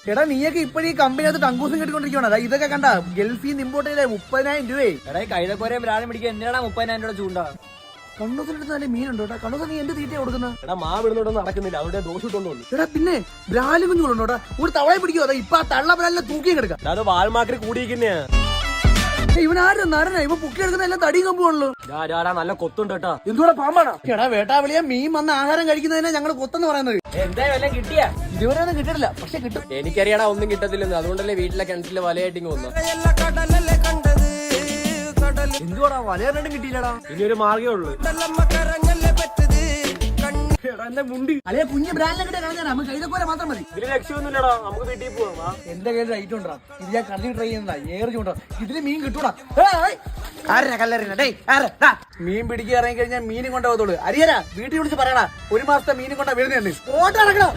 എടാ നീയൊക്കെ ഇപ്പഴീ കമ്പനിയകത്ത് ടങ്കൂസും കെട്ടിക്കൊണ്ടിരിക്കണ ഇതൊക്കെ കണ്ട ഗൾഫിൽ നിന്ന് ഇമ്പോർട്ട് ചെയ്തേ 30,000 രൂപയെ. എടാ കൈതക്കോരയും ബ്രാലും പിടിക്കാൻ എന്തിനാണ് 30,000 രൂപ ചൂണ്ട? കണ്ണൂസിലെടുത്ത് നല്ല മീനുണ്ടോ കേട്ടാ? കണ്ണൂസ് നീ എന്ത് തീറ്റ കൊടുക്കുന്നത്? എടാ മാവിടുന്നോടൊന്നും നടക്കുന്നില്ല, അവിടെ ദോഷം ഇട്ടോന്നു. എടാ പിന്നെ ബ്രാലും കുഞ്ഞുങ്ങളുണ്ടോടാ? ഒരു തവളയെ പിടിക്കുവോ? അതാ ഇപ്പൊ ആ തള്ള ബ്രാലിനെ തൂക്കി കിടക്കാം. അത് വാൽമാക്രി കൂടിയിരിക്കുന്നയാ. ഇവനാരും നരനാ, ഇവ പൊക്കി എടുക്കുന്ന എല്ലാം തടിയും കമ്പുവാണല്ലോ. നല്ല കൊത്തുണ്ട് കേട്ടാ. എന്തുകൂടെ പാമ്പാണോ? എടാ വേട്ടാവിളിയ മീൻ വന്ന് ആഹാരം കഴിക്കുന്നതിനെ ഞങ്ങള് കൊത്തെന്ന് പറയുന്നത്. എന്തായാലും വല്ലതും കിട്ടിയാ? ഇതുവരെ ഒന്നും കിട്ടിയിട്ടില്ല, പക്ഷെ കിട്ടും. എനിക്കറിയാടാ ഒന്നും കിട്ടത്തില്ലെന്ന്, അതുകൊണ്ടല്ലേ വീട്ടിലെ കിണറ്റില് വലയായിട്ട് വന്നു. എന്തുവാടാ വലയാണ്ടും കിട്ടിയില്ലടാ. ഇനി ഒരു മാർഗേ ഉള്ളു. എന്റെ മുണ്ടി അല്ലെ കുഞ്ഞ് ബ്രാൻഡിനെ കിട്ടിയ കളഞ്ഞാ നമുക്ക് കൈതക്കോര മാത്രം മതി. ഇതിന് ലക്ഷ്യമൊന്നുമില്ലടാ, നമുക്ക് വീട്ടിൽ പോവാം. എന്റെ കയ്യിൽ റൈറ്റ് ഉണ്ടാ, ഇത് ഞാൻ കടലിൽ ട്രൈ ചെയ്യുന്നതാ, ഏറി ചൂണ്ടാ. ഇതില് മീൻ കിട്ടൂടാ. മീൻ പിടിക്കുക ഇറങ്ങി കഴിഞ്ഞാൽ മീനും കൊണ്ടുപോകത്തുള്ളൂ. അരിയരാ വീട്ടിൽ വിളിച്ച് പറയണ, ഒരു മാസത്തെ മീനും കൊണ്ടാ വരുന്നേ. ഓട്ടം നടക്കണ.